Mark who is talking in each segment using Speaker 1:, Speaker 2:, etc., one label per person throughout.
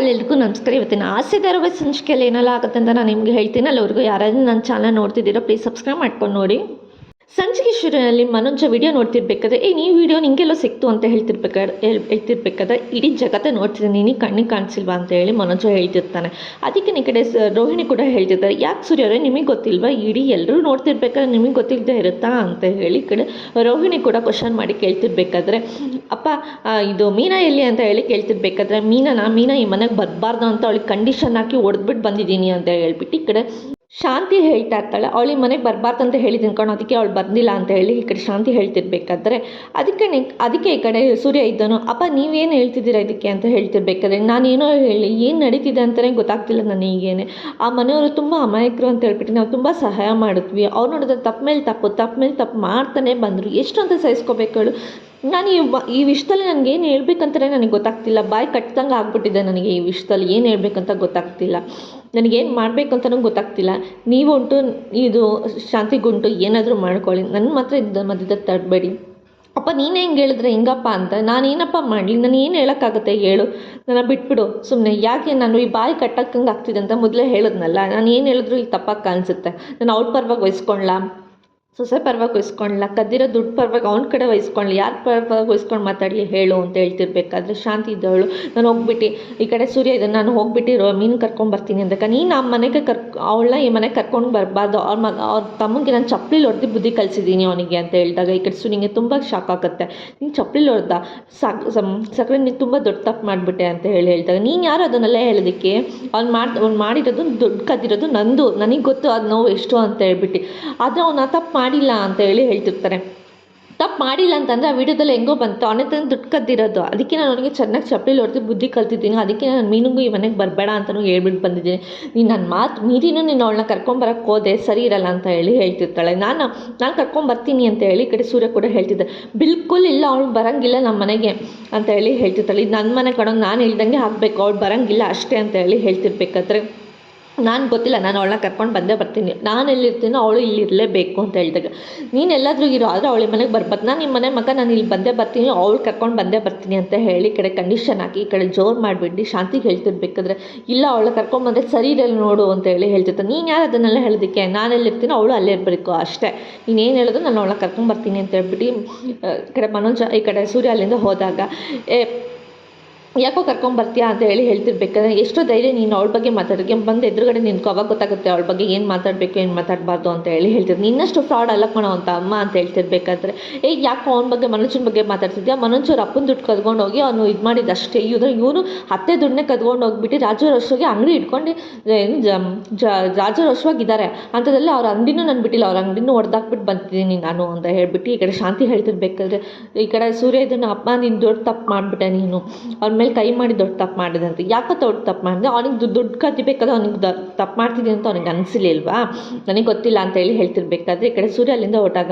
Speaker 1: ಎಲ್ಲರಿಗೂ ನಮಸ್ಕಾರ. ಇವತ್ತಿನ ಆಸೆ ಧಾರಾವಾಹಿ ಸಂಚಿಕೆಯಲ್ಲಿ ಏನೆಲ್ಲ ಆಗುತ್ತೆ ಅಂತ ನಾನು ನಿಮಗೆ ಹೇಳ್ತೀನಿ. ಅಲ್ಲಿವರೆಗೂ ಯಾರಾದರೂ ನನ್ನ ಚಾನಲ್ ನೋಡ್ತಿದ್ದೀರೋ ಪ್ಲೀಸ್ ಸಬ್ಸ್ಕ್ರೈಬ್ ಮಾಡ್ಕೊಂಡು ನೋಡಿ. ಸಂಚಿಕೆ ಶುರುವಿನಲ್ಲಿ ಮನೋಜ ವಿಡಿಯೋ ನೋಡ್ತಿರ್ಬೇಕಾದ್ರೆ ನೀವು ವಿಡಿಯೋ ನಿಂಗೆಲ್ಲೋ ಸಿಕ್ತು ಅಂತ ಹೇಳ್ತಿರ್ಬೇಕಾದ್ರೆ ಇಡೀ ಜಗತ್ತೇ ನೋಡ್ತಿದ್ದೀನಿ, ನೀನು ಕಣ್ಣಿಗೆ ಕಾಣಿಸಿಲ್ವಾ ಅಂತ ಹೇಳಿ ಮನೋಜ ಹೇಳ್ತಿರ್ತಾನೆ. ಅದಕ್ಕೆ ಈ ಕಡೆ ರೋಹಿಣಿ ಕೂಡ ಹೇಳ್ತಿರ್ತಾರೆ, ಯಾಕೆ ಸೂರ್ಯ ಅವರೇ ನಿಮಗೆ ಗೊತ್ತಿಲ್ವಾ, ಇಡೀ ಎಲ್ಲರೂ ನೋಡ್ತಿರ್ಬೇಕಾದ್ರೆ ನಿಮಗೆ ಗೊತ್ತಿಲ್ಲದೆ ಇರುತ್ತಾ ಅಂತ ಹೇಳಿ ಈ ಕಡೆ ರೋಹಿಣಿ ಕೂಡ ಕ್ವಶನ್ ಮಾಡಿ ಕೇಳ್ತಿರ್ಬೇಕಾದ್ರೆ, ಅಪ್ಪ ಇದು ಮೀನಾ ಎಲ್ಲಿ ಅಂತ ಹೇಳಿ ಕೇಳ್ತಿರ್ಬೇಕಾದ್ರೆ, ಮೀನಾ ಈ ಮನೆಗೆ ಬರಬಾರ್ದು ಅಂತ ಅವಳಿಗೆ ಕಂಡೀಷನ್ ಹಾಕಿ ಹೊಡೆದ್ಬಿಟ್ಟು ಬಂದಿದ್ದೀನಿ ಅಂತ ಹೇಳ್ಬಿಟ್ಟು ಈ ಕಡೆ ಶಾಂತಿ ಹೇಳ್ತಾ ಇರ್ತಾಳೆ. ಅವಳಿಗೆ ಮನೆಗೆ ಬರಬಾರ್ದು ಅಂತ ಹೇಳಿ ತಿನ್ಕೊಂಡು ಅದಕ್ಕೆ ಅವಳು ಬಂದಿಲ್ಲ ಅಂತ ಹೇಳಿ ಈ ಕಡೆ ಶಾಂತಿ ಹೇಳ್ತಿರ್ಬೇಕಾದ್ರೆ, ಅದಕ್ಕೆ ಈ ಕಡೆ ಸೂರ್ಯ ಇದ್ದನು, ಅಪ್ಪ ನೀವೇನು ಹೇಳ್ತಿದ್ದೀರಾ ಇದಕ್ಕೆ ಅಂತ ಹೇಳ್ತಿರ್ಬೇಕಾದ್ರೆ, ನಾನೇನೋ ಹೇಳಿ ಏನು ನಡೀತಿದೆ ಅಂತಲೇ ಗೊತ್ತಾಗ್ತಿಲ್ಲ ನನಗೇನೆ. ಆ ಮನೆಯವರು ತುಂಬ ಅಮಾಯಕರು ಅಂತ ಹೇಳ್ಬಿಟ್ಟು ನಾವು ತುಂಬ ಸಹಾಯ ಮಾಡಿದ್ವಿ, ಅವ್ರು ನೋಡಿದ್ರೆ ತಪ್ಪು ಮೇಲೆ ತಪ್ಪು ಮಾಡ್ತಾನೆ ಬಂದರು, ಎಷ್ಟು ಅಂತ ಸಹಿಸ್ಕೋಬೇಕು ಹೇಳು. ನಾನು ಈ ವಿಷಯದಲ್ಲಿ ನನಗೇನು ಹೇಳ್ಬೇಕಂತಲೇ ನನಗೆ ಗೊತ್ತಾಗ್ತಿಲ್ಲ, ಬಾಯಿ ಕಟ್ಟಿದಂಗೆ ಆಗ್ಬಿಟ್ಟಿದೆ ನನಗೆ. ಈ ವಿಷಯದಲ್ಲಿ ಏನು ಹೇಳ್ಬೇಕಂತ ಗೊತ್ತಾಗ್ತಿಲ್ಲ, ನನಗೇನು ಮಾಡಬೇಕಂತನೂ ಗೊತ್ತಾಗ್ತಿಲ್ಲ. ನೀವುಂಟು ಇದು ಶಾಂತಿಗುಂಟು ಏನಾದರೂ ಮಾಡ್ಕೊಳ್ಳಿ, ನನ್ನ ಮಾತ್ರ ಮಧ್ಯದಲ್ಲಿ ತಡಬೇಡಿ. ಅಪ್ಪ ನೀನು ಹೆಂಗೆ ಹೇಳಿದ್ರೆ ಹಿಂಗಪ್ಪ ಅಂತ ನಾನೇನಪ್ಪ ಮಾಡಲಿ, ನಾನು ಏನು ಹೇಳೋಕ್ಕಾಗುತ್ತೆ ಹೇಳು, ನನ್ನ ಬಿಟ್ಬಿಡು ಸುಮ್ಮನೆ. ಯಾಕೆ ನಾನು ಈ ಬಾಯಿ ಕಟ್ಟಕ್ಕಂಗೆ ಆಗ್ತಿದೆ ಅಂತ ಮೊದಲೇ ಹೇಳಿದ್ನಲ್ಲ, ನಾನು ಏನು ಹೇಳಿದ್ರು ಈಗ ತಪ್ಪಾಗಿ ಕಾಣಿಸುತ್ತೆ. ನಾನು ಅವ್ಳ ಪರವಾಗಿ ವಹಿಸ್ಕೊಳ್ಳ, ಸೊಸೆ ಪರವಾಗಿ ವಹಿಸ್ಕೊಳ್ಳ, ಕದ್ದಿರೋ ದುಡ್ಡು ಪರವಾಗಿ ಅವ್ನ ಕಡೆ ವಹಿಸ್ಕೊಳ್ಳಿ, ಯಾರು ಪರವಾಗಿ ವಹಿಸ್ಕೊಂಡು ಮಾತಾಡಲಿ ಹೇಳು ಅಂತ ಹೇಳ್ತಿರ್ಬೇಕಾದ್ರೆ ಶಾಂತಿ ಇದ್ದವಳು, ನಾನು ಹೋಗ್ಬಿಟ್ಟು ಈ ಕಡೆ ಸೂರ್ಯ ಇದೆ, ನಾನು ಹೋಗ್ಬಿಟ್ಟು ಮೀನು ಕರ್ಕೊಂಡ್ಬರ್ತೀನಿ ಅಂದಾಗ, ನೀನು ಆ ಮನೆಗೆ ಅವಳನ್ನ ಈ ಮನೆಗೆ ಕರ್ಕೊಂಡು ಬರಬಾರ್ದು, ಅವ್ರ ತಮ್ಮಗೆ ನಾನು ಚಪ್ಪಲಿ ಹೊಡೆದು ಬುದ್ಧಿ ಕಲಿಸಿದ್ದೀನಿ ಅವನಿಗೆ ಅಂತ ಹೇಳಿದಾಗ ಈ ಕಡೆ ನಿಂಗೆ ತುಂಬ ಶಾಕ್ ಆಗುತ್ತೆ. ನೀನು ಚಪ್ಪಲಿ ಹೊಡೆದ ಸಕ್ಕರೆ ನೀನು ತುಂಬ ದೊಡ್ಡ ತಪ್ಪು ಮಾಡಿಬಿಟ್ಟೆ ಅಂತ ಹೇಳಿದಾಗ, ನೀನು ಯಾರು ಅದನ್ನೆಲ್ಲ ಹೇಳೋದಕ್ಕೆ, ಅವ್ನು ಮಾಡಿರೋದು ದುಡ್ಡು ಕದ್ದಿರೋದು ನಂದು, ನನಗೆ ಗೊತ್ತು ಅದು ನೋವು ಎಷ್ಟು ಅಂತ ಹೇಳ್ಬಿಟ್ಟು, ಆದರೆ ಅವನ ತಪ್ಪು ಮಾಡಿಲ್ಲ ಅಂತ ಹೇಳಿ ಹೇಳ್ತಿರ್ತಾರೆ. ತಪ್ಪು ಮಾಡಿಲ್ಲ ಅಂತಂದರೆ ಆ ವಿಡಿಯೋದಲ್ಲಿ ಹೆಂಗೋ ಬಂತು, ಅವನೇ ತಂದು ದುಡ್ಡು ಕದ್ದಿರೋದು, ಅದಕ್ಕೆ ನಾನು ಅವನಿಗೆ ಚೆನ್ನಾಗಿ ಚಪ್ಪಲಿ ಹೊಡೆದು ಬುದ್ಧಿ ಕಲ್ತಿದ್ದೀನಿ, ಅದಕ್ಕೆ ನಾನು ಮೀನಿಗೂ ಈ ಮನೆಗೆ ಬರಬೇಡ ಅಂತಲೂ ಹೇಳ್ಬಿಟ್ಟು ಬಂದಿದ್ದೀನಿ. ನೀನು ನನ್ನ ಮಾತು ಮೀರಿನೂ ನೀನು ಅವಳನ್ನ ಕರ್ಕೊಂಬರಕ್ಕೆ ಹೋದೆ ಸರಿ ಇರಲ್ಲ ಅಂತ ಹೇಳಿ ಹೇಳ್ತಿರ್ತಾಳೆ. ನಾನು ಕರ್ಕೊಂಬರ್ತೀನಿ ಅಂತ ಹೇಳಿ ಈ ಕಡೆ ಸೂರ್ಯ ಕೂಡ ಹೇಳ್ತಿದ್ದೆ, ಬಿಲ್ಕುಲ್ ಇಲ್ಲ ಅವಳು ಬರೋಂಗಿಲ್ಲ ನಮ್ಮ ಮನೆಗೆ ಅಂತ ಹೇಳಿ ಹೇಳ್ತಿರ್ತಾಳೆ. ಇದು ನನ್ನ ಮನೆ ಕಡೆ ನಾನು ಹೇಳ್ದಂಗೆ ಆಗಬೇಕು, ಅವಳು ಬರೋಂಗಿಲ್ಲ ಅಷ್ಟೇ ಅಂತ ಹೇಳಿ ಹೇಳ್ತಿರ್ಬೇಕಾದ್ರೆ, ನಾನು ಗೊತ್ತಿಲ್ಲ, ನಾನು ಅವಳನ್ನ ಕರ್ಕೊಂಡು ಬಂದೇ ಬರ್ತೀನಿ, ನಾನು ಎಲ್ಲಿರ್ತೀನೋ ಅವಳು ಇಲ್ಲಿರಲೇಬೇಕು ಅಂತ ಹೇಳಿದಾಗ, ನೀನು ಎಲ್ಲಾದರೂ ಇರೋ ಆದರೆ ಅವಳ ಮನೆಗೆ ಬರ್ಬಾರ್ದು, ನಾನು ನಿಮ್ಮ ಮನೆ ಮಗ ನಾನು ಇಲ್ಲಿ ಬಂದೇ ಬರ್ತೀನಿ, ಅವಳು ಕರ್ಕೊಂಡು ಬಂದೇ ಬರ್ತೀನಿ ಅಂತ ಹೇಳಿ ಈ ಕಡೆ ಕಂಡೀಷನ್ ಹಾಕಿ ಈ ಕಡೆ ಜೋರು ಮಾಡಿಬಿಟ್ಟು ಶಾಂತಿಗೆ ಹೇಳ್ತಿರ್ಬೇಕಾದ್ರೆ, ಇಲ್ಲ ಅವಳ ಕರ್ಕೊಂಡ್ಬಂದರೆ ಸರಿ ಇರಲ್ಲ ನೋಡು ಅಂತ ಹೇಳಿ ಹೇಳ್ತಿರ್ತಾನೆ. ನೀನು ಯಾರು ಅದನ್ನೆಲ್ಲ ಹೇಳೋದಕ್ಕೆ, ನಾನು ಎಲ್ಲಿರ್ತೀನೋ ಅವಳು ಅಲ್ಲೇ ಇರಬೇಕು ಅಷ್ಟೇ, ನೀನೇನು ಹೇಳಿದ್ರು ನಾನು ಅವಳನ್ನ ಕರ್ಕೊಂಡ್ಬರ್ತೀನಿ ಅಂತ ಹೇಳ್ಬಿಟ್ಟು ಈ ಕಡೆ ಮನೋಜ ಈ ಕಡೆ ಸೂರ್ಯ ಅಲ್ಲಿಂದ ಹೋದಾಗ, ಯಾಕೋ ಕರ್ಕೊಂಬರ್ತೀಯಾ ಅಂತ ಹೇಳಿ ಹೇಳ್ತಿರ್ಬೇಕಾದ್ರೆ, ಎಷ್ಟೋ ಧೈರ್ಯ ನೀನು ಅವಳ ಬಗ್ಗೆ ಮಾತಾಡೋಕ್ಕೆ ಬಂದು ಎದುರುಗಡೆ ನಿಂತ್ಕೊ, ಅವಾಗ ಗೊತ್ತಾಗುತ್ತೆ ಅವಳ ಬಗ್ಗೆ ಏನು ಮಾತಾಡಬೇಕು ಏನು ಮಾತಾಡಬಾರ್ದು ಅಂತ ಹೇಳಿ ಹೇಳ್ತಿರ್ತೀನಿ. ನಿನ್ನಷ್ಟು ಫ್ರಾಡ್ ಅಲ್ಲ ಕಣೋ ಅಂತ ಅಮ್ಮ ಅಂತ ಹೇಳ್ತಿರ್ಬೇಕಾದ್ರೆ, ಯಾಕೋ ಅವನ ಬಗ್ಗೆ ಮನೋಜನ ಬಗ್ಗೆ ಮಾತಾಡ್ತಿದ್ಯಾ, ಮನೋಜವ್ರ ಅಪ್ಪನ ದುಡ್ಡು ಕದ್ಕೊಂಡು ಹೋಗಿ ಅವನು ಇದು ಮಾಡಿದ್ದಷ್ಟೇ, ಇವನು ಹತ್ತೆ ದುಡ್ಡನ್ನೇ ಕದ್ಕೊಂಡು ಹೋಗ್ಬಿಟ್ಟು ರಾಜರೋಷವಾಗಿ ಅಂಗಡಿ ಇಟ್ಕೊಂಡು ರಾಜರೋಷವಾಗಿದ್ದಾರೆ ಅಂಥದ್ರಲ್ಲಿ ಅವ್ರ ಅಂಗಡಿನೂ ನಾನು ಬಿಟ್ಟಿಲ್ಲ, ಅವ್ರ ಅಂಗಡಿನೂ ಹೊಡೆದಾಕ್ಬಿಟ್ಟು ಬಂದಿದ್ದೀನಿ ನಾನು ಅಂತ ಹೇಳ್ಬಿಟ್ಟು ಈ ಕಡೆ ಶಾಂತಿ ಹೇಳ್ತಿರ್ಬೇಕಾದ್ರೆ, ಈ ಕಡೆ ಸೂರ್ಯ ಇದನ್ನು ಅಪ್ಪ ನೀನು ದೊಡ್ಡ ತಪ್ಪು ಮಾಡಿಬಿಟ್ಟೆ, ನೀನು ಅವ್ರ ಮೇಲೆ ಕೈ ಮಾಡಿ ದೊಡ್ಡ ತಪ್ಪು ಮಾಡಿದಂತೆ. ಯಾಕೆ ದೊಡ್ಡ ತಪ್ಪು ಮಾಡಿದೆ, ಅವನಿಗೆ ದುಡ್ಡು ಕದಿಬೇಕಾದ್ರೆ ಅವನಿಗೆ ತಪ್ಪು ಮಾಡ್ತಿದ್ದೀನಿ ಅಂತ ಅವನಿಗೆ ಅನಿಸಲಿಲ್ವಾ, ನನಗೆ ಗೊತ್ತಿಲ್ಲ ಅಂತ ಹೇಳಿ ಹೇಳ್ತಿರ್ಬೇಕಾದ್ರೆ ಈ ಕಡೆ ಸೂರ್ಯ ಅಲ್ಲಿಂದ ಹೊರಟಾಗ,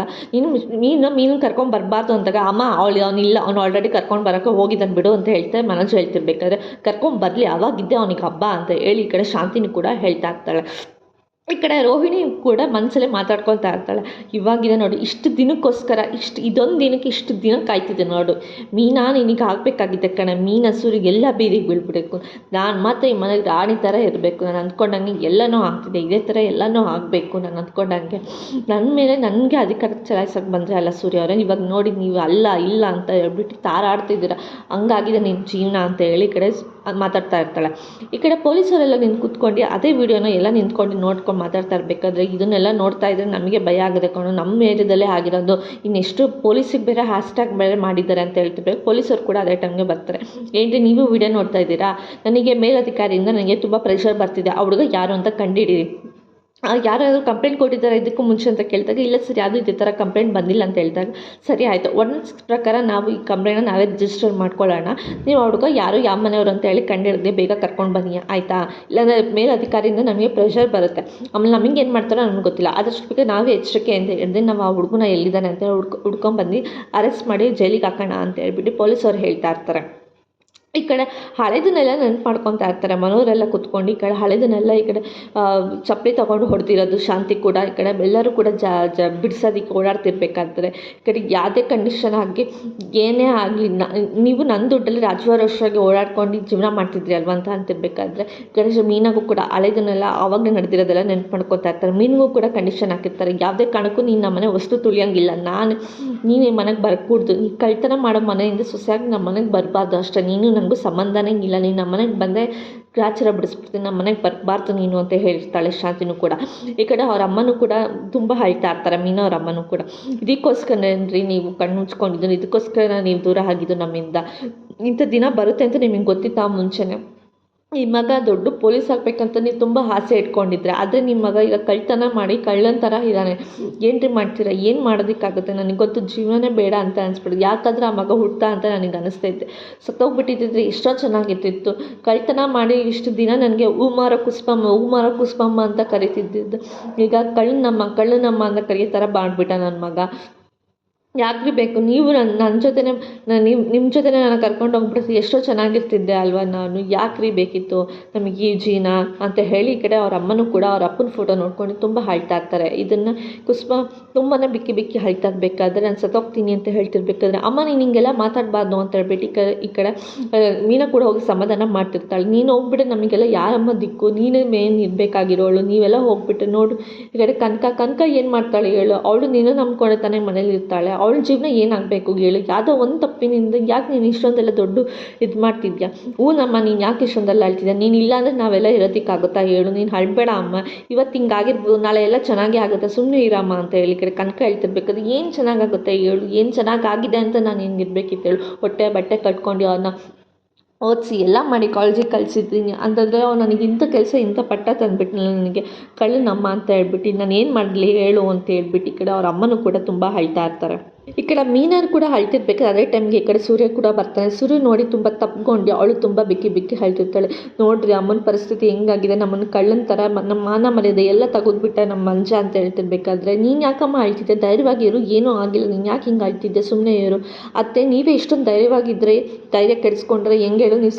Speaker 1: ಮೀನು ಕರ್ಕೊಂಡು ಬರಬಾರ್ದು ಅಂತಾಗ, ಅಮ್ಮ ಅವನಿಲ್ಲ, ಅವನು ಆಲ್ರೆಡಿ ಕರ್ಕೊಂಡು ಬರೋಕ್ಕೆ ಹೋಗಿದ್ದಾನೆ ಬಿಡು ಅಂತ ಹೇಳ್ತಾರೆ. ಮನೋಜ್ ಹೇಳ್ತಿರ್ಬೇಕಾದ್ರೆ, ಕರ್ಕೊಂಡು ಬರಲಿ ಅವಾಗಿದ್ದೆ ಅವನಿಗೆ ಹಬ್ಬ ಅಂತ ಹೇಳಿ ಈ ಕಡೆ ಶಾಂತಿನೂ ಕೂಡ ಹೇಳ್ತಾ ಇರ್ತಾಳೆ. ಈ ಕಡೆ ರೋಹಿಣಿ ಕೂಡ ಮನಸ್ಸಲ್ಲೇ ಮಾತಾಡ್ಕೊಳ್ತಾ ಇರ್ತಾಳೆ, ಇವಾಗಿದೆ ನೋಡಿ ಇಷ್ಟು ದಿನಕ್ಕೋಸ್ಕರ ಇದೊಂದು ದಿನಕ್ಕೆ ಇಷ್ಟು ದಿನ ಕಾಯ್ತಿದ್ದೆ ನೋಡು, ಮೀನಾ ನಿನಗೆ ಆಗಬೇಕಾಗಿದ್ದೆ ಕಣೆ, ಮೀನು ಹಸುರಿಗೆ ಎಲ್ಲ ಬೀದಿಗೆ ಬೀಳ್ಬಿಡಬೇಕು, ನಾನು ಮಾತ್ರ ಈ ಮನೆಗೆ ರಾಣಿ ಥರ ಇರಬೇಕು, ನಾನು ಅಂದ್ಕೊಂಡಂಗೆ ಎಲ್ಲನೂ ಆಗ್ತಿದೆ, ಇದೇ ಥರ ಎಲ್ಲನೂ ಆಗಬೇಕು ನಾನು ಅಂದ್ಕೊಂಡಂಗೆ, ನನ್ನ ಮೇಲೆ ನನಗೆ ಅಧಿಕಾರ ಚಲಾಯಿಸೋಕೆ ಬಂದರೆ ಅಲ್ಲ ಸೂರ್ಯ ಅವರೇ, ಇವಾಗ ನೋಡಿ ನೀವು ಅಲ್ಲ ಇಲ್ಲ ಅಂತ ಹೇಳ್ಬಿಟ್ಟು ತಾರಾಡ್ತಿದ್ದೀರ, ಹಂಗಾಗಿದೆ ನಿಮ್ಮ ಜೀವನ ಅಂತ ಹೇಳಿ ಈ ಕಡೆ ಮಾತಾಡ್ತಾ ಇರ್ತಾಳೆ. ಈ ಕಡೆ ಪೊಲೀಸರೆಲ್ಲ ನಿಂತು ಕೂತ್ಕೊಂಡು ಅದೇ ವಿಡಿಯೋನ ಎಲ್ಲ ನಿಂತ್ಕೊಂಡು ನೋಡ್ಕೊಂಡು ಮಾತಾಡ್ತಾ ಇರಬೇಕಾದ್ರೆ, ಇದನ್ನೆಲ್ಲ ನೋಡ್ತಾ ಇದ್ರೆ ನಮಗೆ ಭಯ ಆಗಿದೆ ಕಣೋ, ನಮ್ಮ ಏರಿಯಾದಲ್ಲೇ ಆಗಿರೋದು, ಇನ್ನೆಷ್ಟು ಪೊಲೀಸಿಗೆ ಬೇರೆ ಹ್ಯಾಶ್ಟ್ಯಾಗ್ ಬೇರೆ ಮಾಡಿದ್ದಾರೆ ಅಂತ ಹೇಳ್ತಿರ್ಬೇಕು. ಪೊಲೀಸರು ಕೂಡ ಅದೇ ಟೈಮ್ಗೆ ಬರ್ತಾರೆ. ಏನ್ರಿ ನೀವು ವಿಡಿಯೋ ನೋಡ್ತಾ ಇದ್ದೀರಾ, ನನಗೆ ಮೇಲಧಿಕಾರಿಯಿಂದ ನನಗೆ ತುಂಬ ಪ್ರೆಷರ್ ಬರ್ತಿದೆ, ಆ ಹುಡುಗ ಯಾರು ಅಂತ ಕಂಡುಹಿಡೀರಿ, ಯಾರಾದರೂ ಕಂಪ್ಲೇಂಟ್ ಕೊಟ್ಟಿದ್ದಾರೆ ಇದಕ್ಕೂ ಮುಂಚೆ ಅಂತ ಕೇಳಿದಾಗ, ಇಲ್ಲ ಸರ್ ಯಾವುದೂ ಇದೇ ಥರ ಕಂಪ್ಲೇಂಟ್ ಬಂದಿಲ್ಲ ಅಂತ ಹೇಳಿದಾಗ, ಸರಿ ಆಯಿತು ಒರ್ಡಿನೆನ್ಸ್ ಪ್ರಕಾರ ನಾವು ಈ ಕಂಪ್ಲೇಂಟ್ನ ನಾವೇ ರಿಜಿಸ್ಟರ್ ಮಾಡ್ಕೊಳ್ಳೋಣ, ನೀವು ಹುಡುಗ ಯಾರು ಯಾವ ಮನೆಯವರು ಅಂತ ಹೇಳಿ ಕಂಡಿಡದೆ ಬೇಗ ಕರ್ಕೊಂಡು ಬನ್ನಿ ಆಯಿತಾ, ಇಲ್ಲಾಂದರೆ ಮೇಲಧಿಕಾರಿಯಿಂದ ನಮಗೆ ಪ್ರೆಷರ್ ಬರುತ್ತೆ, ಆಮೇಲೆ ನಮಗೆ ಏನು ಮಾಡ್ತಾರೋ ನನಗೆ ಗೊತ್ತಿಲ್ಲ, ಆದಷ್ಟು ಬೇಗ ನಾವೇ ಎಚ್ಚರಿಕೆ ಅಂತ ಹೇಳಿದ್ರೆ ನಾವು ಆ ಹುಡುಗನ ಎಲ್ಲಿದ್ದಾನೆ ಅಂತ ಹುಡ್ಕೊಂಡ್ಬಂದು ಅರೆಸ್ಟ್ ಮಾಡಿ ಜೈಲಿಗೆ ಹಾಕೋಣ ಅಂತ ಹೇಳ್ಬಿಟ್ಟು ಪೊಲೀಸವ್ರು ಹೇಳ್ತಾ ಇರ್ತಾರೆ. ಈ ಕಡೆ ಹಳೆದನ್ನೆಲ್ಲ ನೆನ್ಪು ಮಾಡ್ಕೊತಾ ಇರ್ತಾರೆ ಮನೆಯವರೆಲ್ಲ ಕುತ್ಕೊಂಡು. ಈ ಕಡೆ ಹಳೆದನ್ನೆಲ್ಲ ಈ ಕಡೆ ಚಪ್ಪಲಿ ತೊಗೊಂಡು ಹೊಡೆದಿರೋದು ಶಾಂತಿ ಕೂಡ. ಈ ಕಡೆ ಎಲ್ಲರೂ ಕೂಡ ಬಿಡ್ಸೋದಕ್ಕೆ ಓಡಾಡ್ತಿರ್ಬೇಕಾದ್ರೆ ಈ ಕಡೆ ಯಾವುದೇ ಕಂಡೀಷನ್ ಆಗಿ ಏನೇ ಆಗಲಿ ನೀವು ನನ್ನ ದುಡ್ಡಲ್ಲಿ ರಾಜವರೋಷವಾಗಿ ಓಡಾಡ್ಕೊಂಡು ಜೀವನ ಮಾಡ್ತಿದ್ರಿ ಅಲ್ವಾ ಅಂತ ಅಂತಿರ್ಬೇಕಾದ್ರೆ ಈ ಕಡೆ ಮೀನಾಗೂ ಕೂಡ ಹಳೆದನ್ನೆಲ್ಲ ಆವಾಗಲೇ ನಡೆದಿರೋದೆಲ್ಲ ನೆನ್ಪು ಮಾಡ್ಕೊತಾ ಇರ್ತಾರೆ. ಮೀನಿಗೂ ಕೂಡ ಕಂಡೀಷನ್ ಹಾಕಿರ್ತಾರೆ, ಯಾವುದೇ ಕಾರಣಕ್ಕೂ ನೀನು ನಮ್ಮ ಮನೆ ವಸ್ತು ತುಳಿಯೋಂಗಿಲ್ಲ, ನೀನು ಈ ಮನೆಗೆ ಬರ್ಕೂಡ್ದು, ನೀ ಕಳ್ತನ ಮಾಡೋ ಮನೆಯಿಂದ ಸೊಸೆಯಾಗಿ ನಮ್ಮ ಮನೆಗೆ ಬರಬಾರ್ದು ಅಷ್ಟೇ, ನೀನು ನನಗೂ ಸಂಬಂಧನೇ ಇಲ್ಲ, ನೀನು ನಮ್ಮ ಮನೆಗೆ ಬಂದರೆ ಗ್ರಾಚಾರ ಬಿಡಿಸ್ಬಿಡ್ತೀನಿ, ನಮ್ಮ ಮನೆಗೆ ಬರಬಾರ್ದು ನೀನು ಅಂತ ಹೇಳಿರ್ತಾಳೆ ಶಾಂತಿನೂ ಕೂಡ. ಈ ಕಡೆ ಅವ್ರ ಅಮ್ಮನೂ ಕೂಡ ತುಂಬ ಅಳ್ತಾ ಇರ್ತಾರೆ, ಮೀನವ್ರ ಅಮ್ಮನೂ ಕೂಡ. ಇದಕ್ಕೋಸ್ಕರನ್ರಿ ನೀವು ಕಣ್ಣು ಮುಚ್ಕೊಂಡಿದ್ದು, ಇದಕ್ಕೋಸ್ಕರ ನೀವು ದೂರ ಆಗಿದ್ದು ನಮ್ಮಿಂದ. ಇಂಥ ದಿನ ಬರುತ್ತೆ ಅಂತ ನಿಮಗೆ ಗೊತ್ತಿತ್ತಾ ಮುಂಚೆನೇ? ಈ ಮಗ ದೊಡ್ಡ ಪೊಲೀಸ್ ಆಗಬೇಕಂತ ನೀವು ತುಂಬ ಆಸೆ ಇಟ್ಕೊಂಡಿದ್ರೆ, ಆದರೆ ನಿಮ್ಮ ಮಗ ಈಗ ಕಳ್ತನ ಮಾಡಿ ಕಳ್ಳನ ಥರ ಇದ್ದಾನೆ. ಏನ್ರಿ ಮಾಡ್ತೀರಾ? ಏನು ಮಾಡೋದಕ್ಕಾಗುತ್ತೆ? ನನಗೆ ಗೊತ್ತು ಜೀವನನೇ ಬೇಡ ಅಂತ ಅನಿಸ್ಬಿಡುದು. ಯಾಕಂದ್ರೆ ಆ ಮಗ ಹುಡ್ತಾ ಅಂತ ನನಗೆ ಅನಿಸ್ತೈತೆ. ಸತ್ತೋಗ್ಬಿಟ್ಟಿದ್ದಿದ್ರೆ ಎಷ್ಟೋ ಚೆನ್ನಾಗಿರ್ತಿತ್ತು. ಕಳ್ತನ ಮಾಡಿ ಇಷ್ಟು ದಿನ ನನಗೆ ಹೂ ಮಾರೋ ಕುಸ್ಪಮ್ಮ ಅಂತ ಕರಿತಿದ್ದಿದ್ದು, ಈಗ ಕಳ್ಳನಮ್ಮ ಅಂತ ಕರಿಯೋ ಥರ ಮಾಡ್ಬಿಟ್ಟ ನನ್ನ ಮಗ. ಯಾಕ್ರಿ ಬೇಕು? ನೀವು ನನ್ನ ಜೊತೆನೇ ನಿಮ್ಮ ಜೊತೆನೇ ನಾನು ಕರ್ಕೊಂಡು ಹೋಗ್ಬಿಟ್ಟು ಎಷ್ಟೋ ಚೆನ್ನಾಗಿರ್ತಿದ್ದೆ ಅಲ್ವಾ ನಾನು, ಯಾಕ್ರಿ ಬೇಕಿತ್ತು ನಮಗೆ ಈ ಜೀವನ ಅಂತ ಹೇಳಿ ಈ ಕಡೆ ಅವ್ರ ಅಮ್ಮನೂ ಕೂಡ ಅವ್ರ ಅಪ್ಪನ ಫೋಟೋ ನೋಡ್ಕೊಂಡು ತುಂಬ ಅಳ್ತಾ ಇರ್ತಾರೆ. ಇದನ್ನು ಕುಸುಮ ತುಂಬಾ ಬಿಕ್ಕಿ ಅಳ್ತಾ ಇರಬೇಕಾದ್ರೆ ನಾನು ಸತ್ತೋಗ್ತೀನಿ ಅಂತ ಹೇಳ್ತಿರ್ಬೇಕಾದ್ರೆ, ಅಮ್ಮ ನೀನು ಹಿಂಗೆಲ್ಲ ಮಾತಾಡಬಾರ್ದು ಅಂತ ಹೇಳ್ಬಿಟ್ಟು ಈ ಕಡೆ ಮೀನಾ ಕೂಡ ಹೋಗಿ ಸಮಾಧಾನ ಮಾಡ್ತಿರ್ತಾಳೆ. ನೀನು ಹೋಗ್ಬಿಟ್ಟು ನಮಗೆಲ್ಲ ಯಾರಮ್ಮ ದಿಕ್ಕು, ನೀನೇ ಮೇನ್ ಇರಬೇಕಾಗಿರೋಳು, ನೀವೆಲ್ಲ ಹೋಗ್ಬಿಟ್ಟು ನೋಡು. ಈ ಕಡೆ ಕನಕ ಏನು ಮಾಡ್ತಾಳೆ ಹೇಳು? ಅವಳು ನೀನು ನಂಬ್ಕೊಂಡೆ ತಾನೇ ಮನೇಲಿ ಇರ್ತಾಳೆ, ಅವಳ ಜೀವನ ಏನಾಗಬೇಕು ಹೇಳು? ಯಾವುದೋ ಒಂದು ತಪ್ಪಿನಿಂದ ಯಾಕೆ ನೀನು ಇಷ್ಟೊಂದೆಲ್ಲ ದೊಡ್ಡ ಇದು ಮಾಡ್ತಿದ್ಯಾ? ನಮ್ಮ ನೀನು ಯಾಕೆ ಇಷ್ಟೊಂದೆಲ್ಲ ಅಳ್ತಿದ್ಯಾ? ನೀನು ಇಲ್ಲ ಅಂದರೆ ನಾವೆಲ್ಲ ಇರೋದಕ್ಕಾಗುತ್ತಾ ಹೇಳು? ನೀನು ಅಳ್ಬೇಡ ಅಮ್ಮ, ಇವತ್ತು ಹಿಂಗಾಗಿರ್ಬೋದು, ನಾಳೆ ಎಲ್ಲ ಚೆನ್ನಾಗೇ ಆಗುತ್ತೆ, ಸುಮ್ಮನೆ ಇರಮ್ಮ ಅಂತ ಹೇಳಿ ಕಡೆ ಕನಕ ಹೇಳ್ತಿರ್ಬೇಕಾದ್ರೆ, ಏನು ಚೆನ್ನಾಗಾಗುತ್ತೆ ಹೇಳು? ಏನು ಚೆನ್ನಾಗಾಗಿದೆ ಅಂತ ನಾನು ಹಿಂಗಿರ್ಬೇಕಿತ್ತು ಹೇಳು? ಹೊಟ್ಟೆ ಬಟ್ಟೆ ಕಟ್ಕೊಂಡು ಅವನ್ನ ಓದಿಸಿ ಎಲ್ಲ ಮಾಡಿ ಕಾಲೇಜಿಗೆ ಕಳಿಸಿದ್ದೀನಿ ಅಂತಂದರೆ ಅವ್ನು ನನಗೆ ಇಂಥ ಕೆಲಸ ಇಂಥ ಪಟ್ಟ ತಂದುಬಿಟ್ನಲ್ಲ ನನಗೆ ಕಳ್ಳನಮ್ಮ ಅಂತ ಹೇಳ್ಬಿಟ್ಟು ನಾನು ಏನು ಮಾಡಲಿ ಹೇಳು ಅಂತ ಹೇಳ್ಬಿಟ್ಟು ಈ ಕಡೆ ಅವ್ರ ಅಮ್ಮನೂ ಕೂಡ ತುಂಬ ಅಳ್ತಾ ಇರ್ತಾರೆ. ಈ ಕಡೆ ಮೀನಾರು ಕೂಡ ಅಳ್ತಿರ್ಬೇಕಾದ್ರೆ ಅದೇ ಟೈಮ್ಗೆ ಈ ಕಡೆ ಸೂರ್ಯ ಕೂಡ ಬರ್ತಾನೆ. ಸೂರ್ಯ ನೋಡಿ ತುಂಬ ತಪ್ಕೊಂಡು ಅವಳು ತುಂಬ ಬಿಕ್ಕಿ ಅಳ್ತಿರ್ತಾಳೆ. ನೋಡ್ರಿ ಅಮ್ಮನ ಪರಿಸ್ಥಿತಿ ಹೆಂಗಾಗಿದೆ, ನಮ್ಮನ್ನು ಕಳ್ಳನ ಥರ ನಮ್ಮ ಮಾನ ಮರ್ಯಾದೆ ಎಲ್ಲ ತೆಗೆದ್ಬಿಟ್ಟ ನಮ್ಮ ಮಂಜ ಅಂತ ಹೇಳ್ತಿರ್ಬೇಕಾದ್ರೆ, ನೀನು ಯಾಕಮ್ಮ ಅಳ್ತಿದ್ದೆ? ಧೈರ್ಯವಾಗಿ ಇರು, ಏನೂ ಆಗಿಲ್ಲ, ನೀನು ಯಾಕೆ ಹಿಂಗೆ ಅಳ್ತಿದ್ದೆ? ಸುಮ್ಮನೆ ಇರು ಅತ್ತೆ, ನೀವೇ ಇಷ್ಟೊಂದು ಧೈರ್ಯವಾಗಿದ್ದರೆ ಧೈರ್ಯ ಕೆಡಿಸ್ಕೊಂಡ್ರೆ ಹೆಂಗೆ ಹೇಳು? ನೀವು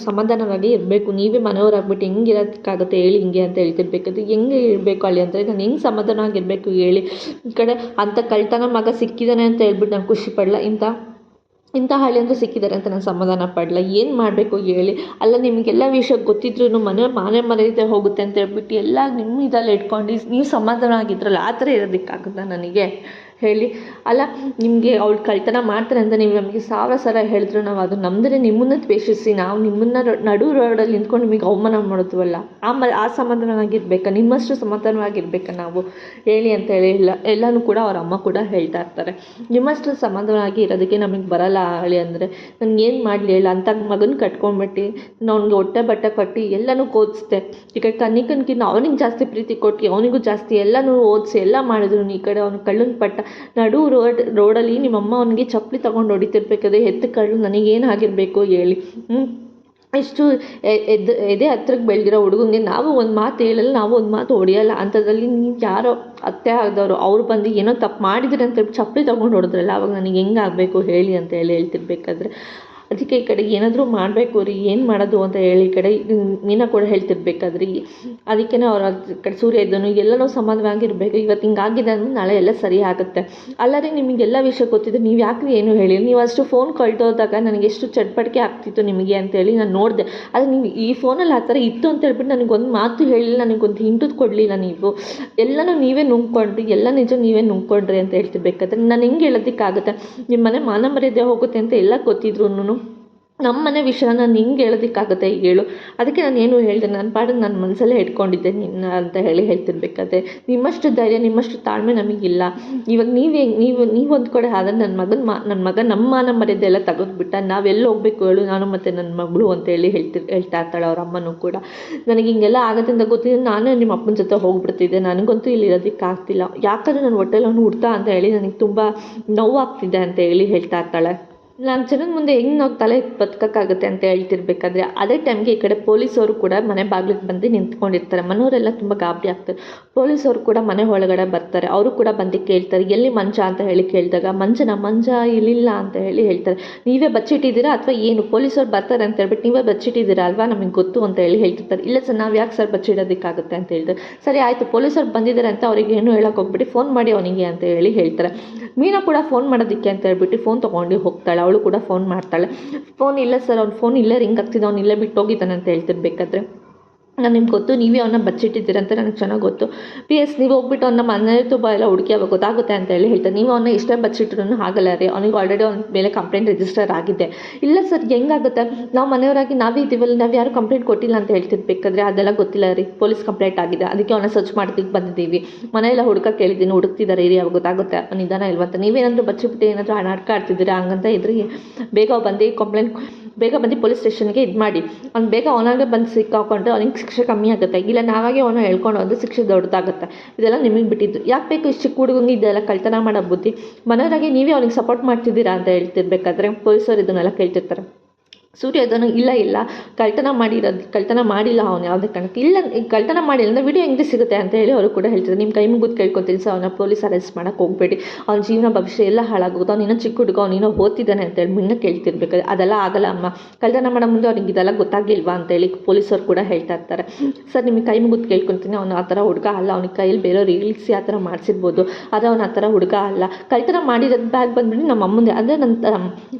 Speaker 1: ಸಮಾಧಾನವಾಗಿ ಇರಬೇಕು, ನೀವೇ ಮನೆಯವರಾಗ್ಬಿಟ್ಟು ಹೆಂಗೆ ಇರೋದಕ್ಕಾಗುತ್ತೆ ಹೇಳಿ ಹಿಂಗೆ ಅಂತ ಹೇಳ್ತಿರ್ಬೇಕಾದ್ರೆ, ಹೆಂಗೆ ಇರಬೇಕು ಅಲ್ಲಿ ಅಂದರೆ ನಾನು ಹೆಂಗೆ ಸಮಾಧಾನವಾಗಿರಬೇಕು ಹೇಳಿ? ಈ ಕಡೆ ಅಂಥ ಕಳ್ತನ ಮಗ ಸಿಕ್ಕಿದ್ದಾನೆ ಅಂತ ಹೇಳ್ಬಿಟ್ಟು ನಾನು ಖುಷಿ ಪಡಲ್ಲ, ಇಂಥ ಹಳ್ಳಿಯಂತೂ ಸಿಕ್ಕಿದ್ದಾರೆ ಅಂತ ನಾನು ಸಮಾಧಾನ ಪಡಲ್ಲ. ಏನು ಮಾಡಬೇಕು ಹೇಳಿ? ಅಲ್ಲ ನಿಮಗೆಲ್ಲ ವಿಷಯ ಗೊತ್ತಿದ್ರೂ ಮಾನೆ ಮರ್ಯಾದೆ ಹೋಗುತ್ತೆ ಅಂತ ಹೇಳ್ಬಿಟ್ಟು ಎಲ್ಲ ನಿಮ್ಮ ಇದರಲ್ಲಿ ಇಟ್ಕೊಂಡು ನೀವು ಸಮಾಧಾನ ಆಗಿದ್ರಲ್ಲ, ಆ ಥರ ಇರೋದಕ್ಕಾಗುತ್ತಾ ನನಗೆ ಹೇಳಿ? ಅಲ್ಲ ನಿಮಗೆ ಅವಳು ಕಳ್ತನ ಮಾಡ್ತಾರೆ ಅಂತ ನೀವು ನಮಗೆ 1000 ಸಲ ಹೇಳಿದ್ರು ನಾವು ಅದು ನಮ್ಮದೇ ನಿಮ್ಮನ್ನು ದ್ವೇಷಿಸಿ ನಾವು ನಿಮ್ಮನ್ನು ನಡು ರೋಡಲ್ಲಿ ನಿಂತ್ಕೊಂಡು ನಿಮಗೆ ಅವಮಾನ ಮಾಡಿದ್ವಲ್ಲ, ಆ ಸಮಾಧಾನವಾಗಿರ್ಬೇಕಾ? ನಿಮ್ಮಷ್ಟು ಸಮಾಧಾನವಾಗಿರ್ಬೇಕಾ ನಾವು ಹೇಳಿ ಅಂತ ಹೇಳಿ ಎಲ್ಲನೂ ಕೂಡ ಅವ್ರ ಅಮ್ಮ ಕೂಡ ಹೇಳ್ತಾ ಇರ್ತಾರೆ. ನಿಮ್ಮಷ್ಟು ಸಮಾಧಾನವಾಗಿ ಇರೋದಕ್ಕೆ ನಮಗೆ ಬರಲ್ಲ ಹೇಳಿ ಅಂದರೆ ನನಗೆ ಏನು ಮಾಡಲಿ ಹೇಳಿ? ಅಂತ ಮಗನ ಕಟ್ಕೊಂಡ್ಬಿಟ್ಟು ಅವ್ನಿಗೆ ಹೊಟ್ಟೆ ಬಟ್ಟೆ ಕಟ್ಟಿ ಎಲ್ಲನೂ ಓದಿಸ್ದೆ. ಈ ಕಡೆ ಕನ್ನಿಕನ್ಕಿನ್ನ ಅವನಿಗೆ ಜಾಸ್ತಿ ಪ್ರೀತಿ ಕೊಟ್ಟು ಅವನಿಗೂ ಜಾಸ್ತಿ ಎಲ್ಲನೂ ಓದಿಸಿ ಎಲ್ಲ ಮಾಡಿದ್ರು. ಈ ಕಡೆ ಅವನು ಕಳ್ಳನ ಪಟ್ಟ ನಡು ರೋಡಲ್ಲಿ ನಿಮ್ಮಮ್ಮ ಅವನಿಗೆ ಚಪ್ಪಲಿ ತೊಗೊಂಡು ಹೊಡಿತಿರ್ಬೇಕಾದ್ರೆ ಎತ್ತು ಕಳ್ಳು ನನಗೇನು ಆಗಿರಬೇಕು ಹೇಳಿ? ಇಷ್ಟು ಎದೆ ಹತ್ರಕ್ಕೆ ಬೆಳೆದಿರೋ ಹುಡುಗಂಗೆ ನಾವು ಒಂದು ಮಾತು ಹೇಳಲ್ಲ, ನಾವು ಒಂದು ಮಾತು ಹೊಡೆಯಲ್ಲ. ಅಂಥದ್ರಲ್ಲಿ ನೀವು ಯಾರೋ ಅತ್ತೆ ಆದವರು ಅವ್ರು ಬಂದು ಏನೋ ತಪ್ಪು ಮಾಡಿದ್ರೆ ಅಂತ ಚಪ್ಪಲಿ ತೊಗೊಂಡು ಹೊಡೆದ್ರಲ್ಲ, ಅವಾಗ ನನಗೆ ಹೆಂಗೆ ಆಗಬೇಕು ಹೇಳಿ ಅಂತ ಹೇಳ್ತಿರ್ಬೇಕಾದ್ರೆ, ಅದಕ್ಕೆ ಈ ಕಡೆ ಏನಾದರೂ ಮಾಡಬೇಕು ರೀ, ಏನು ಮಾಡೋದು ಅಂತ ಹೇಳಿ ಈ ಕಡೆ ಮೀನಾ ಕೂಡ ಹೇಳ್ತಿರ್ಬೇಕಾದ್ರಿ. ಅದಕ್ಕೆ ಅವ್ರ ಕಡೆ ಸೂರ್ಯ ಇದ್ದನು ಎಲ್ಲನೂ ಸಮಾನವಾಗಿರಬೇಕು, ಇವತ್ತು ಹಿಂಗಾಗಿದೆ ಅಂದ್ರೆ ನಾಳೆ ಎಲ್ಲ ಸರಿ ಆಗುತ್ತೆ. ಅಲ್ಲದೆ ನಿಮಗೆಲ್ಲ ವಿಷಯ ಗೊತ್ತಿದ್ದು ನೀವು ಯಾಕೆ ಏನು ಹೇಳಿ? ನೀವು ಅಷ್ಟು ಫೋನ್ ಕಳ್ದೋದಾಗ ನನಗೆ ಎಷ್ಟು ಚಟ್ಪಟಿಕೆ ಆಗ್ತಿತ್ತು ನಿಮಗೆ ಅಂತೇಳಿ ನಾನು ನೋಡಿದೆ. ಆದರೆ ನೀವು ಈ ಫೋನಲ್ಲಿ ಆ ಥರ ಇತ್ತು ಅಂತ ಹೇಳ್ಬಿಟ್ಟು ನನಗೊಂದು ಮಾತು ಹೇಳಿಲ್ಲ, ನನಗೊಂದು ಹಿಂಟು ಕೊಡಲಿಲ್ಲ. ನೀವು ಎಲ್ಲನೂ ನೀವೇ ನುಂಗ್ಕೊಂಡ್ರಿ, ಎಲ್ಲ ನಿಜ ನೀವೇ ನುಂಗ್ಕೊಂಡ್ರಿ ಅಂತ ಹೇಳ್ತಿರ್ಬೇಕಾದ್ರೆ ನಾನು ಹೆಂಗೆ ಹೇಳೋದಕ್ಕಾಗುತ್ತೆ? ನಿಮ್ಮ ಮನೆ ಮಾನ ಮರ್ಯಾದೆ ಹೋಗುತ್ತೆ ಅಂತ ಎಲ್ಲ ಗೊತ್ತಿದ್ರು ನಮ್ಮ ಮನೆ ವಿಷಯ ನಾನು ಹಿಂಗೆ ಹೇಳೋದಕ್ಕಾಗುತ್ತೆ ಹೇಳು? ಅದಕ್ಕೆ ನಾನು ಏನು ಹೇಳಿದೆ, ನನ್ನ ಪಾಡಿಗೆ ನನ್ನ ಮನಸ್ಸಲ್ಲೇ ಇಟ್ಕೊಂಡಿದ್ದೆ ನಿನ್ನ ಅಂತ ಹೇಳ್ತಿರ್ಬೇಕಾದ್ರೆ, ನಿಮ್ಮಷ್ಟು ಧೈರ್ಯ ನಿಮ್ಮಷ್ಟು ತಾಳ್ಮೆ ನಮಗಿಲ್ಲ. ಇವಾಗ ನೀವು ಒಂದು ಕಡೆ ಆದರೆ ನನ್ನ ಮಗ ನಮ್ಮ ಮಾನ ಮರ್ಯಾದೆ ಎಲ್ಲ ತೆಗೆದ್ಬಿಟ್ಟ, ನಾವೆಲ್ಲ ಹೋಗ್ಬೇಕು ಹೇಳು ನಾನು ಮತ್ತು ನನ್ನ ಮಗಳು ಅಂತ ಹೇಳ್ತಾ ಇರ್ತಾಳೆ ಅವ್ರ ಅಮ್ಮನೂ ಕೂಡ. ನನಗೆ ಹಿಂಗೆಲ್ಲ ಆಗುತ್ತೆ ಅಂತ ಗೊತ್ತಿದ್ದೆ ನಾನೇ ನಿಮ್ಮ ಅಪ್ಪನ ಜೊತೆ ಹೋಗ್ಬಿಡ್ತಿದ್ದೆ, ನನಗಂತೂ ಇಲ್ಲಿ ಇರೋದಕ್ಕಾಗ್ತಿಲ್ಲ. ಯಾಕಂದರೆ ನನ್ನ ಹೊಟ್ಟೆಲಿ ಅವನು ಹುಡ್ತಾ ಅಂತ ಹೇಳಿ ನನಗೆ ತುಂಬ ನೋವಾಗ್ತಿದೆ ಅಂತ ಹೇಳ್ತಾ ಇರ್ತಾಳೆ. ನಾನು ಜನದ ಮುಂದೆ ಹೆಂಗೆ ನಾವು ತಲೆ ಬದುಕೋಕ್ಕಾಗುತ್ತೆ ಅಂತ ಹೇಳ್ತಿರ್ಬೇಕಾದ್ರೆ ಅದೇ ಟೈಮ್ಗೆ ಈ ಕಡೆ ಪೊಲೀಸವರು ಕೂಡ ಮನೆ ಬಾಗಿಲಿಗೆ ಬಂದು ನಿಂತ್ಕೊಂಡಿರ್ತಾರೆ. ಮನೆಯವರೆಲ್ಲ ತುಂಬ ಗಾಬರಿ ಆಗ್ತಾರೆ. ಪೊಲೀಸವರು ಕೂಡ ಮನೆ ಒಳಗಡೆ ಬರ್ತಾರೆ. ಅವರು ಕೂಡ ಬಂದು ಕೇಳ್ತಾರೆ, ಎಲ್ಲಿ ಮಂಜ ಅಂತ ಹೇಳಿ ಕೇಳಿದಾಗ ಮಂಜ ಇಲ್ಲಿಲ್ಲ ಅಂತ ಹೇಳಿ ಹೇಳ್ತಾರೆ. ನೀವೇ ಬಚ್ಚಿಟ್ಟಿದ್ದೀರಾ ಅಥವಾ ಏನು? ಪೊಲೀಸರು ಬರ್ತಾರೆ ಅಂತ ಹೇಳ್ಬಿಟ್ಟು ನೀವೇ ಬಚ್ಚಿಟ್ಟಿದ್ದೀರಾ ಅಲ್ವಾ, ನಮಗೆ ಗೊತ್ತು ಅಂತ ಹೇಳಿ ಹೇಳ್ತಿರ್ತಾರೆ. ಇಲ್ಲ ಸರ್, ನಾವು ಯಾಕೆ ಸರ್ ಬಚ್ಚಿಡೋದಕ್ಕಾಗುತ್ತೆ ಅಂತ ಹೇಳ್ತಾರೆ. ಸರಿ ಆಯಿತು, ಪೊಲೀಸರು ಬಂದಿದ್ದಾರೆ ಅಂತ ಅವ್ರಿಗೆ ಏನು ಹೇಳೋಕೆ ಹೋಗ್ಬಿಟ್ಟು ಫೋನ್ ಮಾಡಿ ಅವನಿಗೆ ಅಂತ ಹೇಳಿ ಹೇಳ್ತಾರೆ. ಮೀನಾ ಕೂಡ ಫೋನ್ ಮಾಡೋದಕ್ಕೆ ಅಂತ ಹೇಳ್ಬಿಟ್ಟು ಫೋನ್ ತೊಗೊಂಡು ಹೋಗ್ತಾಳೆ. ಅವಳು ಕೂಡ ಫೋನ್ ಮಾಡ್ತಾಳೆ. ಫೋನ್ ಇಲ್ಲ ಸರ್, ಅವ್ನು ಫೋನ್ ಇಲ್ಲೇ ರಿಂಗ್ ಆಗ್ತಿದ್ದ, ಅವ್ನು ಇಲ್ಲೇ ಬಿಟ್ಟು ಹೋಗಿದ್ದಾನೆ ಅಂತ ಹೇಳ್ತಿರ್ಬೇಕಾದ್ರೆ ನಾನು ನಿಮ್ಗೆ ಗೊತ್ತು, ನೀವೇ ಅವನ್ನ ಬಚ್ಚಿಟ್ಟಿದ್ದೀರಂತ ನನಗೆ ಚೆನ್ನಾಗಿ ಗೊತ್ತು. PS ನೀವು ಹೋಗ್ಬಿಟ್ಟು ಅವನ್ನ ಮನೆ ತುಂಬ ಎಲ್ಲ ಹುಡುಕಿ ಅವಾಗ ಗೊತ್ತಾಗುತ್ತೆ ಅಂತ ಹೇಳಿ ಹೇಳ್ತಾರೆ. ನೀವು ಅವನ್ನ ಇಷ್ಟೇ ಬಚ್ಚಿಟ್ರು ಆಗಲ್ಲ ರೀ, ಅವನಿಗೆ ಆಲ್ರೆಡಿ ಅವ್ನ ಮೇಲೆ ಕಂಪ್ಲೇಂಟ್ ರಿಜಿಸ್ಟರ್ ಆಗಿದೆ. ಇಲ್ಲ ಸರ್, ಹೆಂಗಾಗುತ್ತೆ, ನಾವು ಮನೆಯವರಾಗಿ ನಾವೇ ಇದ್ದೀವಲ್ಲ, ನಾವು ಯಾರು ಕಂಪ್ಲೇಂಟ್ ಕೊಟ್ಟಿಲ್ಲ ಅಂತ ಹೇಳ್ತಿರ್ಬೇಕಾದ್ರೆ ಅದೆಲ್ಲ ಗೊತ್ತಿಲ್ಲ ರೀ, ಪೊಲೀಸ್ ಕಂಪ್ಲೇಂಟ್ ಆಗಿದೆ, ಅದಕ್ಕೆ ಅವನ್ನ ಸರ್ಚ್ ಮಾಡೋದಕ್ಕೆ ಬಂದಿದ್ದೀವಿ, ಮನೆಯೆಲ್ಲ ಹುಡುಕಕ್ಕೆ ಹೇಳಿದ್ದೀನಿ, ಹುಡುಕ್ತಿದ್ದಾರೆ ಇರಿ, ಅವಾಗ ಗೊತ್ತಾಗುತ್ತೆ ನಿಧಾನ ಇಲ್ವಂತ. ನೀವೇನಾದರೂ ಬಚ್ಚಿಬಿಟ್ಟು ಏನಾದರೂ ನಾಟಕ ಆಡ್ತಿದ್ದೀರಾ ಹಂಗಂತ ಇದ್ರಿ, ಬೇಗ ಬಂದು ಪೊಲೀಸ್ ಸ್ಟೇಷನ್ಗೆ ಇದು ಮಾಡಿ, ಅವ್ನು ಬೇಗ ಅವನಾಗೆ ಬಂದು ಸಿಕ್ಕಾಕೊಂಡ್ರೆ ಅವ್ನಿಗೆ ಶಿಕ್ಷೆ ಕಮ್ಮಿ ಆಗುತ್ತೆ. ಇಲ್ಲ ನಾವಾಗೆ ಅವನು ಹೇಳ್ಕೊಂಡು ಹೋದ್ರೆ ಶಿಕ್ಷೆ ದೊಡ್ಡದಾಗುತ್ತೆ. ಇದೆಲ್ಲ ನಿಮಗೆ ಬಿಟ್ಟಿದ್ದು. ಯಾಕೆ ಬೇಕು ಇಷ್ಟು ಚಿಕ್ಕ ಹುಡುಗಂಗೆ ಇದೆಲ್ಲ ಕಳ್ತನ ಮಾಡೋ ಬುದ್ಧಿ? ಮನೆಯವರಾಗಿ ನೀವೇ ಅವ್ನಿಗೆ ಸಪೋರ್ಟ್ ಮಾಡ್ತಿದ್ದೀರಾ ಅಂತ ಹೇಳ್ತಿರ್ಬೇಕಾದ್ರೆ ಪೊಲೀಸರು ಇದನ್ನೆಲ್ಲ ಕೇಳ್ತಿರ್ತಾರೆ. ಸೂರ್ಯ ಅದನ್ನು ಇಲ್ಲ ಕಳ್ತನ ಮಾಡಿಲ್ಲ ಅವನು ಯಾವುದೇ ಕಾರಣಕ್ಕೆ, ಇಲ್ಲ ಕಳ್ತನ ಮಾಡಿಲ್ಲ ಅಂದರೆ ವಿಡಿಯೋ ಹೆಂಗೆ ಸಿಗುತ್ತೆ ಅಂತ ಹೇಳಿ ಅವರು ಕೂಡ ಹೇಳ್ತಾರೆ. ನಿಮ್ಮ ಕೈ ಮುಗಿದು ಕೇಳ್ಕೊತೀನಿ ಸರ್, ಅವನ ಪೊಲೀಸ್ ಅರೆಸ್ಟ್ ಮಾಡೋಕ್ಕೆ ಹೋಗಬೇಡಿ, ಅವ್ನ ಜೀವನ ಭವಿಷ್ಯ ಎಲ್ಲ ಹಾಳಾಗೋದು, ಅವ್ನು ಇನ್ನೂ ಚಿಕ್ಕ ಹುಡುಗ, ಅವ್ನು ಓದ್ತಿದ್ದಾನೆ ಅಂತೇಳಿ ಮುನ್ನ ಕೇಳ್ತಿರ್ಬೇಕಾದ್ರೆ ಅದೆಲ್ಲ ಆಗಲ್ಲ ಅಮ್ಮ, ಕಳ್ತನ ಮಾಡೋ ಮುಂದೆ ಅವ್ನಿಗೆ ಇದೆಲ್ಲ ಗೊತ್ತಾಗಿಲ್ವಾ ಅಂತೇಳಿ ಪೊಲೀಸರು ಕೂಡ ಹೇಳ್ತಾ ಇರ್ತಾರೆ. ಸರ್ ನಿಮಗೆ ಕೈ ಮುಗಿದು ಕೇಳ್ಕೊತೀನಿ, ಅವನು ಆ ಥರ ಹುಡುಗ ಅಲ್ಲ, ಅವನಿಗೆ ಕೈಯಲ್ಲಿ ಬೇರೆಯವ್ರು ಇಳಿಸಿ ಆ ಥರ ಮಾಡಿಸಿರ್ಬೋದು, ಆದರೆ ಅವನು ಆ ಥರ ಹುಡುಗ ಅಲ್ಲ. ಕಳ್ತನ ಮಾಡಿರೋದು ಬ್ಯಾಗ್ ಬಂದ್ಬಿಟ್ಟು ನಮ್ಮ ಅಮ್ಮಂದೆ, ಅಂದರೆ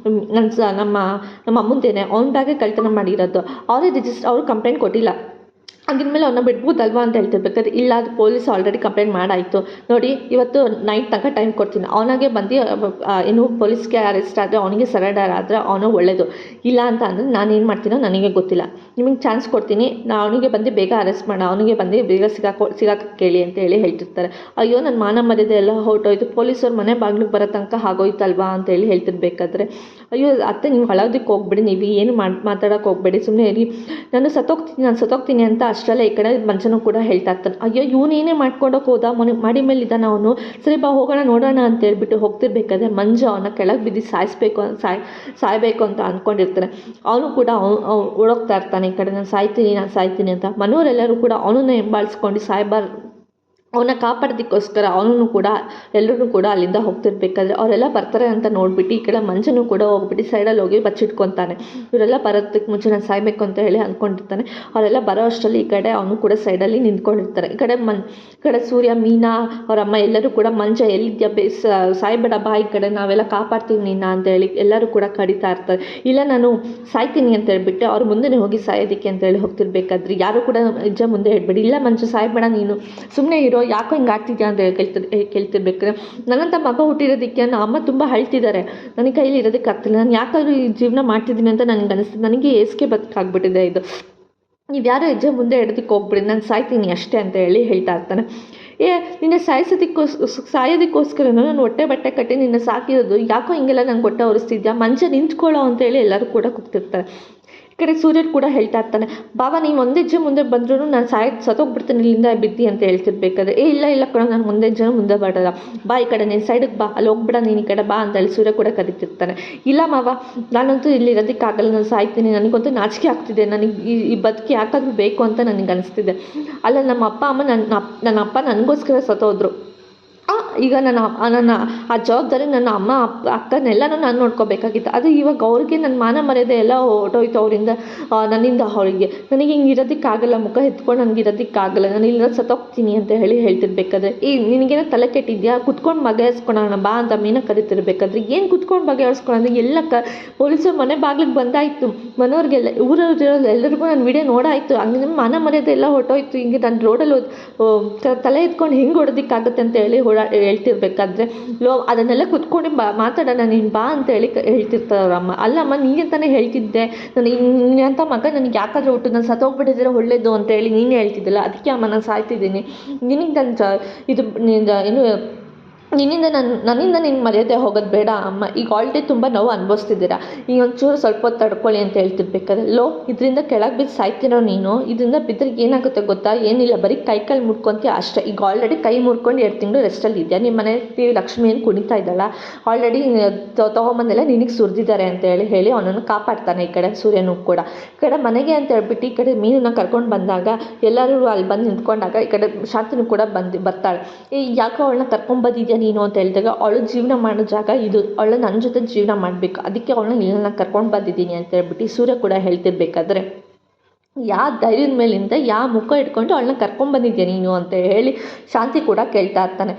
Speaker 1: ನಮ್ಮ ಅಮ್ಮಂದೇನೆ, ಅವ್ನ ಬ್ಯಾಗೆ ಕಳ್ತನ ಮಾಡಿರೋದು. ಅವ್ರು ಕಂಪ್ಲೇಂಟ್ ಕೊಟ್ಟಿಲ್ಲ, ಆಗಿದ್ಮೇಲೆ ಅವನ್ನ ಬಿಡ್ಬೋದಲ್ವಾ ಅಂತ ಹೇಳ್ತಿರ್ಬೇಕಾದ್ರೆ ಇಲ್ಲ, ಅದು ಪೊಲೀಸ್ ಆಲ್ರೆಡಿ ಕಂಪ್ಲೇಂಟ್ ಮಾಡಾಯಿತು ನೋಡಿ, ಇವತ್ತು ನೈಟ್ ತನಕ ಟೈಮ್ ಕೊಡ್ತೀನಿ, ಅವನಾಗೆ ಬಂದು ಏನು ಪೊಲೀಸ್ಗೆ ಅರೆಸ್ಟ್ ಆದರೆ ಅವನಿಗೆ ಸರೆಂಡರ್ ಆದರೆ ಅವನು ಒಳ್ಳೆಯದು, ಇಲ್ಲ ಅಂತ ಅಂದರೆ ನಾನು ಏನು ಮಾಡ್ತೀನೋ ನನಗೆ ಗೊತ್ತಿಲ್ಲ, ನಿಮಗೆ ಚಾನ್ಸ್ ಕೊಡ್ತೀನಿ, ಅವನಿಗೆ ಬಂದು ಬೇಗ ಅರೆಸ್ಟ್ ಮಾಡ, ಅವನಿಗೆ ಬಂದು ಬೇಗ ಸಿಗಾಕ ಕೇಳಿ ಅಂತ ಹೇಳಿ ಹೇಳ್ತಿರ್ತಾರೆ. ಅಯ್ಯೋ ನನ್ನ ಮಾನ ಮರ್ಯಾದೆ ಎಲ್ಲ ಹೊರಟೋಯ್ತು, ಪೊಲೀಸವ್ರು ಮನೆ ಬಾಗಿಲಿಗೆ ಬರೋ ತನಕ ಆಗೋಯ್ತಲ್ವಾ ಅಂತ ಹೇಳಿ ಹೇಳ್ತಿರ್ಬೇಕಾದ್ರೆ ಅಯ್ಯೋ ಅತ್ತೆ, ನೀವು ಅಳೋದಕ್ಕೆ ಹೋಗ್ಬೇಡಿ, ನೀವು ಏನು ಮಾತಾಡೋಕೆ ಹೋಗ್ಬೇಡಿ, ಸುಮ್ಮನೆ ಇರಿ, ನಾನು ಸತ್ತೋಗ್ತೀನಿ ಅಂತ ಅಷ್ಟರಲ್ಲೇ ಈ ಕಡೆ ಮಂಚನೂ ಕೂಡ ಹೇಳ್ತಾ ಇರ್ತಾನೆ. ಅಯ್ಯೋ ಇವನೇನೇ ಮಾಡ್ಕೊಂಡೋಕೆ ಹೋದ, ಮಾಡಿ ಮೇಲೆ ಇದ್ದಾನೆ ಅವನು, ಸರಿ ಬಾ ಹೋಗೋಣ ನೋಡೋಣ ಅಂತ ಹೇಳ್ಬಿಟ್ಟು ಹೋಗ್ತಿರ್ಬೇಕಾದ್ರೆ ಮಂಜು ಅವನ ಕೆಳಗೆ ಬಿದ್ದು ಸಾಯ್ಬೇಕು ಅಂತ ಅಂದ್ಕೊಂಡಿರ್ತಾನೆ. ಅವನು ಕೂಡ ಓಡೋಗ್ತಾ ಇರ್ತಾನೆ ಈ ಕಡೆ, ನಾನು ಸಾಯ್ತೀನಿ ಅಂತ. ಮನೆಯವರೆಲ್ಲರೂ ಕೂಡ ಅವನನ್ನು ಹಿಂಬಾಲಿಸ್ಕೊಂಡು ಅವನ್ನ ಕಾಪಾಡೋದಕ್ಕೋಸ್ಕರ ಅವನು ಕೂಡ ಎಲ್ಲರೂ ಕೂಡ ಅಲ್ಲಿಂದ ಹೋಗ್ತಿರ್ಬೇಕಾದ್ರೆ ಅವರೆಲ್ಲ ಬರ್ತಾರೆ ಅಂತ ನೋಡ್ಬಿಟ್ಟು ಈ ಕಡೆ ಮಂಜನೂ ಕೂಡ ಹೋಗ್ಬಿಟ್ಟು ಸೈಡಲ್ಲಿ ಹೋಗಿ ಬಚ್ಚಿಟ್ಕೊತಾನೆ. ಇವರೆಲ್ಲ ಬರೋದಕ್ಕೆ ಮುಂಚೆ ನಾನು ಸಾಯ್ಬೇಕು ಅಂತ ಹೇಳಿ ಅಂದ್ಕೊಂಡಿರ್ತಾನೆ. ಅವರೆಲ್ಲ ಬರೋ ಅಷ್ಟರಲ್ಲಿ ಈ ಕಡೆ ಅವನು ಕೂಡ ಸೈಡಲ್ಲಿ ನಿಂತ್ಕೊಂಡಿರ್ತಾರೆ. ಈ ಕಡೆ ಸೂರ್ಯ, ಮೀನಾ, ಅವರಮ್ಮ ಎಲ್ಲರೂ ಕೂಡ ಮಂಜ ಎಲ್ಲಿದ್ಯಾ, ಸಾಯ್ಬೇಡ ಬಾ, ಈ ಕಡೆ ನಾವೆಲ್ಲ ಕಾಪಾಡ್ತೀವಿ ನಿನ್ನ ಅಂತ ಹೇಳಿ ಎಲ್ಲರೂ ಕೂಡ ಕಡಿತಾ ಇರ್ತಾರೆ. ಇಲ್ಲ ನಾನು ಸಾಯ್ತೀನಿ ಅಂತ ಹೇಳ್ಬಿಟ್ಟು ಅವ್ರ ಮುಂದೆ ಹೋಗಿ ಸಾಯೋದಕ್ಕೆ ಅಂತ ಹೇಳಿ ಹೋಗ್ತಿರ್ಬೇಕಾದ್ರೆ ಯಾರು ಕೂಡ ನಿಜ ಮುಂದೆ ಹೇಳ್ಬೇಡಿ, ಇಲ್ಲ ಮಂಜು ಸಾಯ್ಬೇಡ, ನೀನು ಸುಮ್ಮನೆ ಇರೋ, ಯಾಕೋ ಹಿಂಗೆ ಆಡ್ತಿದ್ಯಾ ಅಂತ ಕೇಳ್ತಿರ್ಬೇಕಾದ್ರೆ ನನ್ನಂಥ ಮಗ ಹುಟ್ಟಿರೋದಕ್ಕೆ ನನ್ನ ಅಮ್ಮ ತುಂಬ ಅಳ್ತಿದ್ದಾರೆ, ನನಗೆ ಕೈಲಿ ಇರೋದಕ್ಕೆ ಆಗ್ತಿಲ್ಲ, ನಾನು ಯಾಕಾದ್ರೂ ಈ ಜೀವನ ಮಾಡ್ತಿದ್ದೀನಿ ಅಂತ ನನಗೆ ಅನಿಸ್ತಿದೆ, ನನಗೆ ಏಸ್ಗೆ ಬದುಕಾಗ್ಬಿಟ್ಟಿದೆ ಇದು, ನೀವು ಯಾರು ಹೆಜ್ಜೆ ಮುಂದೆ ಇಡೋದಕ್ಕೆ ಹೋಗ್ಬಿಡಿ, ನಾನು ಸಾಯ್ತೀನಿ ಅಷ್ಟೇ ಅಂತ ಹೇಳಿ ಹೇಳ್ತಾ ಇರ್ತಾನೆ. ನಿನ್ನ ಸಾಯೋದಕ್ಕೋಸ್ಕರ ನಾನು ಹೊಟ್ಟೆ ಬಟ್ಟೆ ಕಟ್ಟಿ ನಿನ್ನ ಸಾಕಿರೋದು, ಯಾಕೋ ಹಿಂಗೆಲ್ಲ ನಂಗೆ ಹೊಟ್ಟೆ ಹೊರಿಸ್ತಿದ್ಯಾ, ಮಂಚ ನಿಂತ್ಕೊಳ್ಳೋ ಅಂತೇಳಿ ಎಲ್ಲರೂ ಕೂಡ ಕೂಗ್ತಿರ್ತಾರೆ. ಈ ಕಡೆ ಸೂರ್ಯ ಕೂಡ ಹೇಳ್ತಾ ಇರ್ತಾನೆ, ಬಾಬಾ ನೀವು ಒಂದೇ ಹೆಜ್ಜೆ ಮುಂದೆ ಬಂದರೂ ನಾನು ಸತ್ತೋಗ್ಬಿಡ್ತೀನಿ ಇಲ್ಲಿಂದ ಬಿದ್ದು ಅಂತ ಹೇಳ್ತಿರ್ಬೇಕಾದ್ರೆ ಇಲ್ಲ ಕೂಡ ನಾನು ಒಂದೇ ಹೆಜ್ಜೆ ಮುಂದೆ ಬರೋಲ್ಲ, ಬಾ ಈ ಕಡೆ ನೀನು ಸೈಡಿಗೆ ಬಾ, ಅಲ್ಲಿ ಹೋಗ್ಬಿಡ ನೀನು ಈ ಕಡೆ ಬಾ ಅಂತ ಹೇಳಿ ಸೂರ್ಯ ಕೂಡ ಕರಿತಿರ್ತಾನೆ. ಇಲ್ಲ ಮಾವ, ನಾನಂತೂ ಇಲ್ಲಿ ಇರೋದಕ್ಕಾಗಲ್ಲ, ನಾನು ಸಾಯ್ತೀನಿ, ನನಗಂತೂ ನಾಚಿಕೆ ಆಗ್ತಿದೆ, ನನಗೆ ಈ ಬದುಕಿ ಯಾಕಾದರೂ ಬೇಕು ಅಂತ ನನಗೆ ಅನಿಸ್ತಿದೆ. ಅಲ್ಲ ನಮ್ಮ ಅಪ್ಪ ಅಮ್ಮ ನನ್ನ ಅಪ್ಪ ನನಗೋಸ್ಕರ ಸತ್ತೋದ್ರು, ಈಗ ನನ್ನ ಆ ಜವಾಬ್ದಾರಿ ನನ್ನ ಅಮ್ಮ ಅಕ್ಕನೆಲ್ಲನೂ ನಾನು ನೋಡ್ಕೋಬೇಕಾಗಿತ್ತು, ಅದು ಇವಾಗ ಅವ್ರಿಗೆ ನನ್ನ ಮಾನ ಮರ್ಯಾದೆ ಎಲ್ಲ ಹೊರಟೋಯ್ತು ಅವರಿಂದ, ನನ್ನಿಂದ ಅವರಿಗೆ, ನನಗೆ ಹಿಂಗೆ ಇರೋದಕ್ಕಾಗಲ್ಲ, ಮುಖ ಎತ್ಕೊಂಡು ನನಗೆ ಇರೋದಕ್ಕಾಗಲ್ಲ, ನಾನು ಇಲ್ಲಿರೋದು ಸತ್ತೋಗ್ತೀನಿ ಅಂತ ಹೇಳಿ ಹೇಳ್ತಿರ್ಬೇಕಾದ್ರೆ ನಿನಗೇನೋ ತಲೆ ಕೆಟ್ಟಿದ್ಯಾ, ಕುತ್ಕೊಂಡು ಬಗೆಹರಿಸ್ಕೊಳೋಣ ಬಾ ಅಂತ ಮೀನ ಕರಿತಿರ್ಬೇಕಾದ್ರೆ ಏನು ಕುತ್ಕೊಂಡು ಬಗೆಹರಿಸ್ಕೊಳ್ಳೋದು, ಎಲ್ಲ ಪೊಲೀಸರು ಮನೆ ಬಾಗಿಲಿಗೆ ಬಂದಾಯಿತು, ಮನೆಯವ್ರಿಗೆಲ್ಲ ಊರವ್ರು ಎಲ್ಲರಿಗೂ ನಾನು ವಿಡಿಯೋ ನೋಡಾಯಿತು, ಹಂಗೆ ನಮ್ಮ ಮಾನ ಮರ್ಯಾದೆ ಎಲ್ಲ ಹೊರಟೋಯ್ತು, ಹಿಂಗೆ ನಾನು ರೋಡಲ್ಲಿ ತಲೆ ಎತ್ಕೊಂಡು ಹೆಂಗೆ ಹೊಡೋದಕ್ಕಾಗುತ್ತೆ ಅಂತ ಹೇಳಿ ಹೇಳ್ತಿರ್ಬೇಕಾದ್ರೆ ಅದನ್ನೆಲ್ಲ ಕುತ್ಕೊಂಡು ಮಾತಾಡೋಣ ನೀನು ಬಾ ಅಂತ ಹೇಳಿ ಹೇಳ್ತಿರ್ತಾರೆ ಅವರಮ್ಮ. ಅಲ್ಲಮ್ಮ ನೀನಂತಾನೆ ಹೇಳ್ತಿದ್ದೆ, ಅಂತ ಮಗ ನನಗೆ ಯಾಕಾದ್ರೆ ಹುಟ್ಟು, ನಾನು ಸತ್ತೋಗ್ಬಿಟ್ಟಿದ್ರೆ ಒಳ್ಳೇದು ಅಂತ ಹೇಳಿ ನೀನು ಹೇಳ್ತಿದ್ದಿಲ್ಲ, ಅದಕ್ಕೆ ಅಮ್ಮ ನಾನು ಸಾಯ್ತಿದ್ದೀನಿ, ನಿನಗೆ ನನ್ನ ಏನು ನನ್ನಿಂದ ನಿನ್ನ ಮರ್ಯಾದೆ ಹೋಗೋದು ಬೇಡ ಅಮ್ಮ, ಈಗ ಆಲ್ರೆಡಿ ತುಂಬ ನೋವು ಅನುಭವಿಸ್ತಿದ್ದೀರಾ, ಈಗ ಒಂಚೂರು ಸ್ವಲ್ಪ ಹೊತ್ತು ತಡ್ಕೊಳ್ಳಿ ಅಂತ ಹೇಳ್ತಿರ್ಬೇಕಾದ್ರೆ, ಇದರಿಂದ ಕೆಳಗೆ ಬಿದ್ದು ಸಾಯ್ತಿರೋ ನೀನು, ಇದರಿಂದ ಬಿದ್ದರೆ ಏನಾಗುತ್ತೆ ಗೊತ್ತಾ, ಏನಿಲ್ಲ ಬರೀ ಕೈ ಮುರ್ಕೊತೀಯ ಅಷ್ಟೇ. ಈಗ ಆಲ್ರೆಡಿ ಕೈ ಮುರ್ಕೊಂಡು 2 ತಿಂಗಳು ರೆಸ್ಟಲ್ಲಿ ಇದೆಯಾ, ನಿಮ್ಮ ಮನೆ ಲಕ್ಷ್ಮಿ ಏನು ಕುಣಿತಾ ಇದ್ದಾಳ, ಆಲ್ರೆಡಿ ತೊಗೊಂಬಂದೆಲ್ಲ ನಿನಗೆ ಸುರಿದಿದ್ದಾರೆ ಅಂತ ಹೇಳಿ ಅವನನ್ನು ಕಾಪಾಡ್ತಾನೆ. ಈ ಕಡೆ ಸೂರ್ಯನೂ ಕೂಡ ಈ ಕಡೆ ಮನೆಗೆ ಅಂತ ಹೇಳ್ಬಿಟ್ಟು ಈ ಕಡೆ ಮೀನನ್ನ ಕರ್ಕೊಂಡು ಬಂದಾಗ ಎಲ್ಲರೂ ಅಲ್ಲಿ ಬಂದು ನಿಂತ್ಕೊಂಡಾಗ ಈ ಕಡೆ ಶಾಂತಿನೂ ಕೂಡ ಬರ್ತಾಳೆ. ಯಾಕೋ ಅವಳನ್ನ ಕರ್ಕೊಂಡ್ಬಂದಿದ್ಯಾ ನೀನು ಅಂತ ಹೇಳಿದಾಗ, ಅವಳು ಜೀವನ ಮಾಡೋ ಜಾಗ ಇದು, ಅವಳು ನನ್ನ ಜೊತೆ ಜೀವನ ಮಾಡಬೇಕು, ಅದಕ್ಕೆ ಅವಳನ್ನ ಇಲ್ಲನ್ನ ಕರ್ಕೊಂಡು ಬಂದಿದ್ದೀನಿ ಅಂತ ಹೇಳ್ಬಿಟ್ಟು ಸೂರ್ಯ ಕೂಡ ಹೇಳ್ತಿರ್ಬೇಕಾದ್ರೆ, ಯಾವ ಧೈರ್ಯದ ಮೇಲಿಂದ ಯಾವ ಮುಖ ಇಟ್ಕೊಂಡು ಅವಳನ್ನ ಕರ್ಕೊಂಡ್ಬಂದಿದ್ಯಾ ನೀನು ಅಂತ ಹೇಳಿ ಶಾಂತಿ ಕೂಡ ಕೇಳ್ತಾ ಇರ್ತಾನೆ.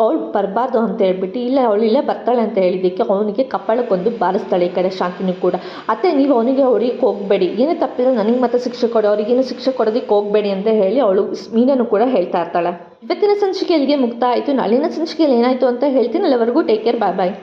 Speaker 1: ಅವಳು ಬರಬಾರ್ದು ಅಂತ ಹೇಳ್ಬಿಟ್ಟು ಇಲ್ಲ ಅವಳು ಇಲ್ಲೇ ಬರ್ತಾಳೆ ಅಂತ ಹೇಳಿದ್ದಕ್ಕೆ ಅವನಿಗೆ ಕಪ್ಪಳಕ್ಕೊಂದು ಬಾರಿಸ್ತಾಳೆ. ಈ ಕಡೆ ಶಾಂತಿನೂ ಕೂಡ, ಅತ್ತೆ ನೀವು ಅವನಿಗೆ ಹೊಡಿಯೋಕ್ಕೆ ಹೋಗಬೇಡಿ, ಏನೇ ತಪ್ಪಿದ್ರೆ ನನಗೆ ಮತ್ತೆ ಶಿಕ್ಷೆ ಕೊಡು, ಅವ್ರಿಗೇನು ಶಿಕ್ಷೆ ಕೊಡೋದಕ್ಕೆ ಹೋಗಬೇಡಿ ಅಂತ ಹೇಳಿ ಅವಳು ಮೀನನ್ನು ಕೂಡ ಹೇಳ್ತಾ ಇರ್ತಾಳೆ. ಇವತ್ತಿನ ಸಂಚಿಕೆ ಇಲ್ಲಿಗೆ ಮುಕ್ತ ಆಯಿತು. ನಾಳಿನ ಸಂಚಿಕೆಯಲ್ಲಿ ಏನಾಯಿತು ಅಂತ ಹೇಳ್ತೀನಿ. ಅಲ್ಲಿವರೆಗೂ ಟೇಕ್ ಕೇರ್, ಬಾಯ್ ಬಾಯ್.